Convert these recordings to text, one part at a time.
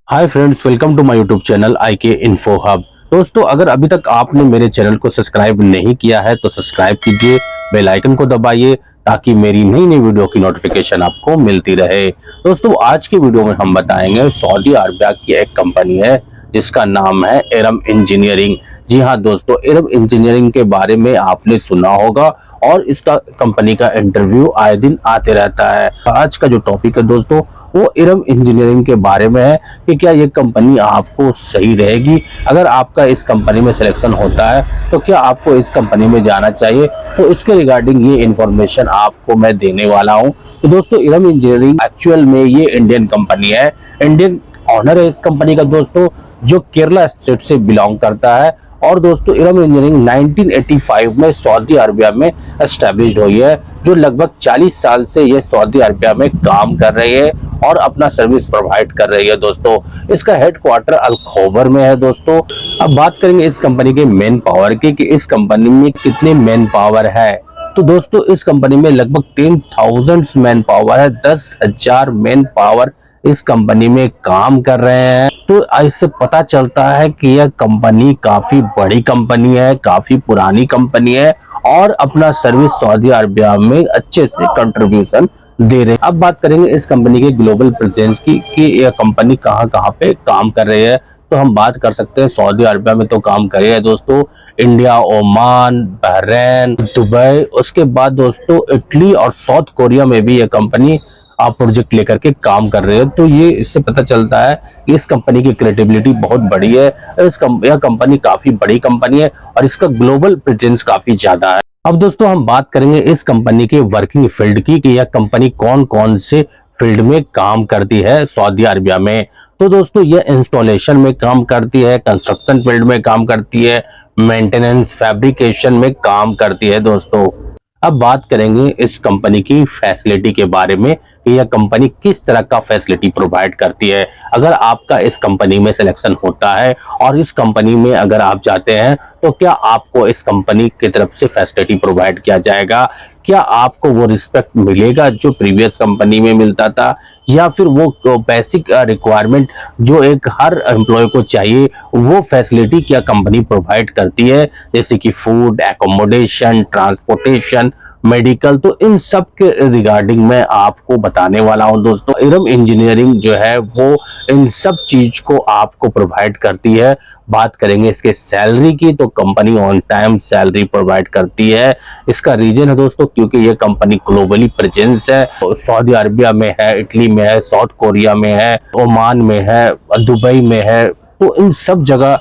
Hi friends, welcome to my YouTube channel IK info hub. दोस्तों, अगर अभी तक आपने मेरे चैनल को सब्सक्राइब नहीं किया है तो सब्सक्राइब कीजिए, बेल आइकन को दबाइए ताकि मेरी नई नई वीडियो की नोटिफिकेशन आपको मिलती रहे। दोस्तों, आज की वीडियो में हम बताएंगे सऊदी अरबिया की एक कंपनी है जिसका नाम है एरम इंजीनियरिंग। जी हाँ दोस्तों, एरम इंजीनियरिंग के बारे में आपने सुना होगा और इसका कंपनी का इंटरव्यू आए दिन आते रहता है। आज का जो टॉपिक है दोस्तों, वो एरम इंजीनियरिंग के बारे में है कि क्या ये कंपनी आपको सही रहेगी। अगर आपका इस कंपनी में सिलेक्शन होता है तो क्या आपको इस कंपनी में जाना चाहिए, तो इसके रिगार्डिंग ये इंफॉर्मेशन आपको मैं देने वाला हूँ। तो दोस्तों, एरम इंजीनियरिंग एक्चुअल में ये इंडियन कंपनी है। इंडियन ऑनर है इस कंपनी का दोस्तों, जो केरला स्टेट से बिलोंग करता है। और दोस्तों, एरम इंजीनियरिंग 1985 में सऊदी अरबिया में एस्टेब्लिश हुई है, जो लगभग 40 साल से ये सऊदी अरबिया में काम कर रही है और अपना सर्विस प्रोवाइड कर रही है। दोस्तों, इसका हेडक्वार्टर अल खौबर में है। दोस्तों, अब बात करेंगे इस कंपनी के मैन पावर की कि इस कंपनी में कितने मैन पावर है। तो दोस्तों, इस कंपनी में लगभग 10,000 मैन पावर है। 10,000 मैन पावर इस कंपनी में काम कर रहे हैं। तो इससे पता चलता है कि यह कंपनी काफी बड़ी कंपनी है, काफी पुरानी कंपनी है और अपना सर्विस सऊदी अरबिया में अच्छे से कंट्रीब्यूशन दे रहे हैं। अब बात करेंगे इस कंपनी के ग्लोबल प्रेजेंस की कि यह कंपनी कहां कहां पे काम कर रही है। तो हम बात कर सकते हैं सऊदी अरबिया में तो काम कर रही है दोस्तों, इंडिया, ओमान, बहरीन, दुबई, उसके बाद दोस्तों इटली और साउथ कोरिया में भी यह कंपनी आप प्रोजेक्ट लेकर के काम कर रहे हैं। तो ये इससे पता चलता है कि इस कंपनी की क्रेडिबिलिटी बहुत बड़ी है। यह कंपनी काफी बड़ी कंपनी है और इसका ग्लोबल प्रेजेंस काफी ज्यादा है। अब दोस्तों, हम बात करेंगे इस कंपनी के वर्किंग फील्ड की कि यह कंपनी कौन कौन से फील्ड में काम करती है सऊदी अरबिया में। तो दोस्तों, यह इंस्टॉलेशन में काम करती है, कंस्ट्रक्शन फील्ड में काम करती है, मेंटेनेंस, फैब्रिकेशन में काम करती है। दोस्तों, अब बात करेंगे इस कंपनी की फैसिलिटी के बारे में कि यह कंपनी किस तरह का फैसिलिटी प्रोवाइड करती है। अगर आपका इस कंपनी में सिलेक्शन होता है और इस कंपनी में अगर आप जाते हैं तो क्या आपको इस कंपनी की तरफ से फैसिलिटी प्रोवाइड किया जाएगा, क्या आपको वो रिस्पेक्ट मिलेगा जो प्रीवियस कंपनी में मिलता था, या फिर वो बेसिक रिक्वायरमेंट जो एक हर एम्प्लॉय को चाहिए वो फैसिलिटी क्या कंपनी प्रोवाइड करती है, जैसे कि फूड, एकोमोडेशन, ट्रांसपोर्टेशन, मेडिकल। तो इन सब के रिगार्डिंग मैं आपको बताने वाला हूं दोस्तों। एरम इंजीनियरिंग जो है वो इन सब चीज को आपको प्रोवाइड करती है। बात करेंगे इसके सैलरी की, तो company on time salary provide करती है। इसका रीजन है दोस्तों क्योंकि ये कंपनी ग्लोबली प्रेजेंस है। सऊदी अरबिया में है, इटली में है, साउथ कोरिया में है, ओमान में है, दुबई में है। तो इन सब जगह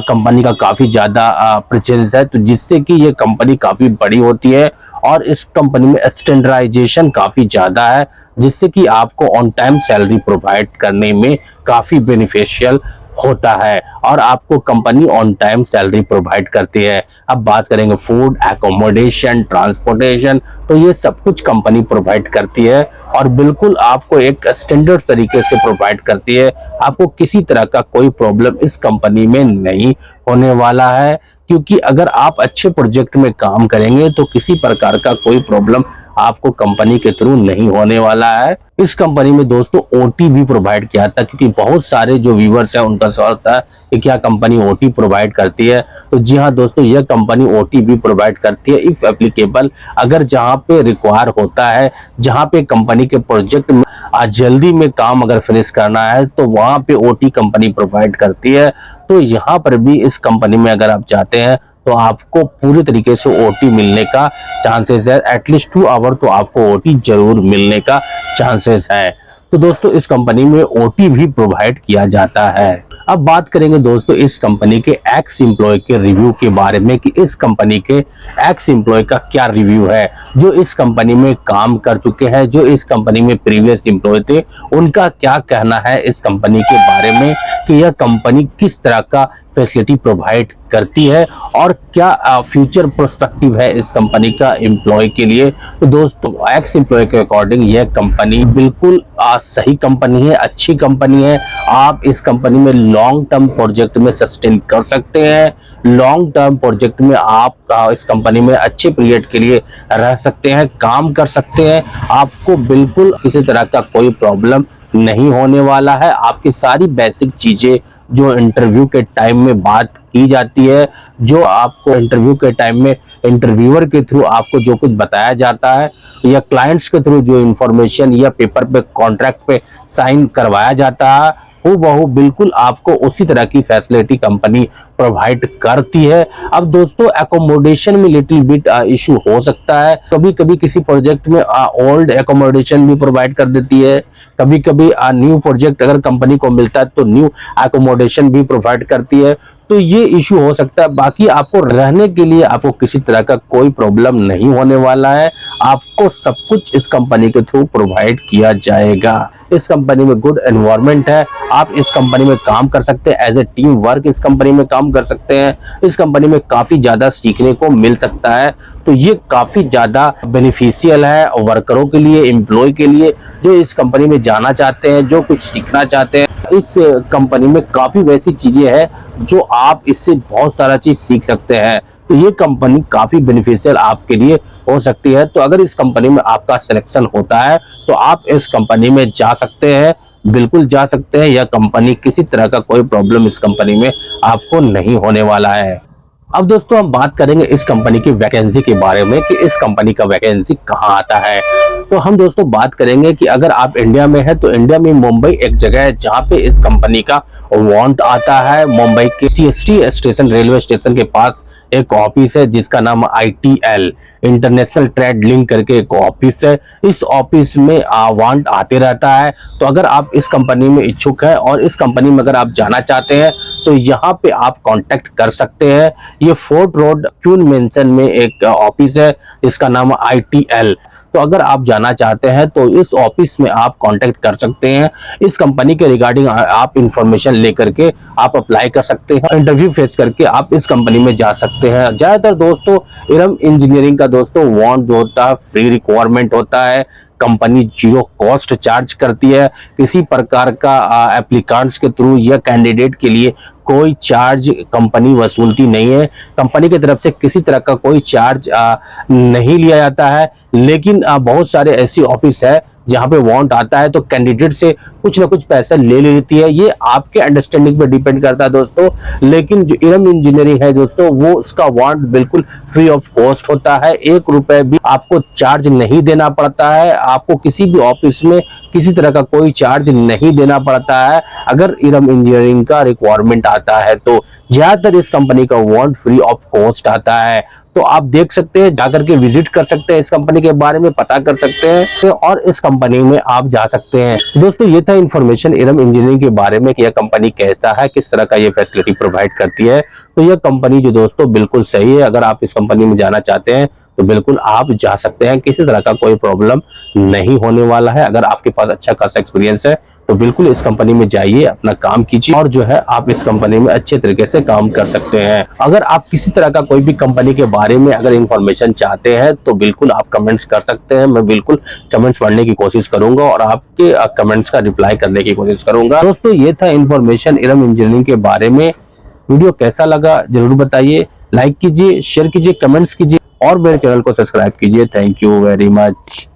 कंपनी का काफी ज्यादा प्रेजेंस है, तो जिससे कि ये कंपनी काफी बड़ी होती है और इस कंपनी में स्टैंडर्डाइजेशन काफी ज्यादा है, जिससे कि आपको ऑन टाइम सैलरी प्रोवाइड करने में काफी बेनिफिशियल होता है और आपको company on time salary provide करती है। अब बात करेंगे फूड, एकोमोडेशन, ट्रांसपोर्टेशन, तो ये सब कुछ कंपनी प्रोवाइड करती है और बिल्कुल आपको एक स्टैंडर्ड तरीके से प्रोवाइड करती है। आपको किसी तरह का कोई प्रॉब्लम इस कंपनी में नहीं होने वाला है, क्योंकि अगर आप अच्छे प्रोजेक्ट में काम करेंगे तो किसी प्रकार का कोई प्रॉब्लम आपको कंपनी के थ्रू नहीं होने वाला है। इस कंपनी में दोस्तों OT भी प्रोवाइड किया था, क्योंकि बहुत सारे जो व्यूअर्स हैं उनका सवाल था कि क्या कंपनी OT प्रोवाइड करती है। तो जी हाँ दोस्तों, यह कंपनी OT भी प्रोवाइड करती है इफ एप्लीकेबल। अगर जहाँ पे रिक्वायर होता है, जहाँ पे कंपनी के प्रोजेक्ट में जल्दी में काम अगर फिनिश करना है तो वहाँ पे OT कंपनी प्रोवाइड करती है। तो यहाँ पर भी इस कंपनी में अगर आप जाते हैं तो आपको पूरी तरीके से OT मिलने का चांसेस है। एटलीस्ट 2 आवर तो आपको OT जरूर मिलने का चांसेस है। तो दोस्तों, इस कंपनी में OT भी प्रोवाइड किया जाता है। अब बात करेंगे दोस्तों इस कंपनी के एक्स एम्प्लॉय के रिव्यू के बारे में कि इस कंपनी के एक्स एम्प्लॉय का क्या रिव्यू है, जो इस कंपनी में काम कर चुके हैं, जो इस कंपनी में प्रीवियस एम्प्लॉय थे, उनका क्या कहना है इस कंपनी के बारे में कि यह कंपनी किस तरह का फैसिलिटी प्रोवाइड करती है और क्या फ्यूचर प्रोस्पेक्टिव है इस कंपनी का एम्प्लॉय के लिए। तो दोस्तों, एक्स एम्प्लॉय के अकॉर्डिंग यह कंपनी बिल्कुल सही कंपनी है, अच्छी कंपनी है। आप इस कंपनी में लॉन्ग टर्म प्रोजेक्ट में सस्टेन कर सकते हैं। लॉन्ग टर्म प्रोजेक्ट में आप इस कंपनी में अच्छे पीरियड के लिए रह सकते हैं, काम कर सकते हैं। आपको बिल्कुल किसी तरह का कोई प्रॉब्लम नहीं होने वाला है। आपकी सारी बेसिक चीजें जो इंटरव्यू के टाइम में बात की जाती है, जो आपको इंटरव्यू के टाइम में इंटरव्यूअर के थ्रू आपको जो कुछ बताया जाता है या क्लाइंट्स के थ्रू जो इंफॉर्मेशन या पेपर पे कॉन्ट्रैक्ट पे साइन करवाया जाता है, हूबहू बिल्कुल आपको उसी तरह की फैसिलिटी कंपनी प्रोवाइड करती है। अब दोस्तों एकोमोडेशन में लिटिल बिट इशू हो सकता है। कभी कभी किसी प्रोजेक्ट में ओल्ड एकोमोडेशन भी प्रोवाइड कर देती है, कभी कभी न्यू प्रोजेक्ट अगर कंपनी को मिलता है तो न्यू एकोमोडेशन भी प्रोवाइड करती है। तो ये इशू हो सकता है। बाकी आपको रहने के लिए आपको किसी तरह का कोई प्रॉब्लम नहीं होने वाला है। आपको सब कुछ इस कंपनी के थ्रू प्रोवाइड किया जाएगा। इस कंपनी में गुड एनवायरनमेंट है। आप इस कंपनी में काम कर सकते हैं, एज ए टीम वर्क इस कंपनी में काम कर सकते हैं। इस कंपनी में काफी ज्यादा सीखने को मिल सकता है। तो ये काफी ज्यादा बेनिफिशियल है वर्करों के लिए, एम्प्लॉय के लिए, जो इस कंपनी में जाना चाहते हैं, जो कुछ सीखना चाहते हैं। इस कंपनी में काफी वैसी चीजें हैं जो आप इससे बहुत सारा चीज सीख सकते हैं। तो ये कंपनी काफी बेनिफिशियल आपके लिए हो सकती है। तो अगर इस कंपनी में आपका सिलेक्शन होता है तो आप इस कंपनी में जा सकते हैं, बिल्कुल जा सकते हैं। यह कंपनी किसी तरह का कोई प्रॉब्लम इस कंपनी में आपको नहीं होने वाला है। अब दोस्तों हम बात करेंगे इस कंपनी की वैकेंसी के बारे में कि इस कंपनी का वैकेंसी कहाँ आता है। तो हम दोस्तों बात करेंगे कि अगर आप इंडिया में है तो इंडिया में मुंबई एक जगह है जहाँ पे इस कंपनी का वांट आता है। मुंबई के सीएसटी स्टेशन, रेलवे स्टेशन के पास एक ऑफिस है जिसका नाम ITL, इंटरनेशनल ट्रेड लिंक करके एक ऑफिस है। इस ऑफिस में वांट आते रहता है। तो अगर आप इस कंपनी में इच्छुक है और इस कंपनी में अगर आप जाना चाहते हैं तो यहाँ पे आप कांटेक्ट कर सकते हैं। ये फोर्ट रोड क्यून मेंशन में एक ऑफिस है, इसका नाम ITL। तो अगर आप जाना चाहते हैं तो इस ऑफिस में आप कांटेक्ट कर सकते हैं। इस कंपनी के रिगार्डिंग आप इंफॉर्मेशन लेकर के आप अप्लाई कर सकते हैं। इंटरव्यू फेस करके आप इस कंपनी में जा सकते हैं। ज्यादातर दोस्तों इरम इंजीनियरिंग का दोस्तों वांट जो होता है फ्री रिक्वायरमेंट होता है। कंपनी जीरो कॉस्ट चार्ज करती है। किसी प्रकार का एप्लीकेंट्स के थ्रू या कैंडिडेट के लिए कोई चार्ज कंपनी वसूलती नहीं है। कंपनी की तरफ से किसी तरह का कोई चार्ज नहीं लिया जाता है। लेकिन बहुत सारे ऐसी ऑफिस है जहां पे वांट आता है तो कैंडिडेट से कुछ ना कुछ पैसा ले लेती है। ये आपके अंडरस्टैंडिंग पे डिपेंड करता है दोस्तों। लेकिन जो इरम इंजीनियरिंग है दोस्तों, वो उसका वांट बिल्कुल फ्री ऑफ कॉस्ट होता है। 1 रुपए भी आपको चार्ज नहीं देना पड़ता है। आपको किसी भी ऑफिस में किसी तरह का कोई चार्ज नहीं देना पड़ता है अगर इरम इंजीनियरिंग का रिक्वायरमेंट आता है। तो ज्यादातर इस कंपनी का वांट फ्री ऑफ कॉस्ट आता है। तो आप देख सकते हैं, जाकर के विजिट कर सकते हैं, इस कंपनी के बारे में पता कर सकते हैं और इस कंपनी में आप जा सकते हैं। दोस्तों ये था इंफॉर्मेशन इरम इंजीनियरिंग के बारे में कि यह कंपनी कैसा है, किस तरह का ये फैसिलिटी प्रोवाइड करती है। तो यह कंपनी जो दोस्तों बिल्कुल सही है। अगर आप इस कंपनी में जाना चाहते हैं तो बिल्कुल आप जा सकते हैं। किसी तरह का कोई प्रॉब्लम नहीं होने वाला है। अगर आपके पास अच्छा खासा एक्सपीरियंस है तो बिल्कुल इस कंपनी में जाइए, अपना काम कीजिए और जो है आप इस कंपनी में अच्छे तरीके से काम कर सकते हैं। अगर आप किसी तरह का कोई भी कंपनी के बारे में अगर इंफॉर्मेशन चाहते हैं तो बिल्कुल आप कमेंट्स कर सकते हैं। मैं बिल्कुल कमेंट्स पढ़ने की कोशिश करूंगा और आपके कमेंट्स का रिप्लाई करने की कोशिश करूंगा। दोस्तों ये था इंफॉर्मेशन इरम इंजीनियरिंग के बारे में। वीडियो कैसा लगा जरूर बताइए, लाइक कीजिए, शेयर कीजिए, कमेंट्स कीजिए और मेरे चैनल को सब्सक्राइब कीजिए। Thank you very much.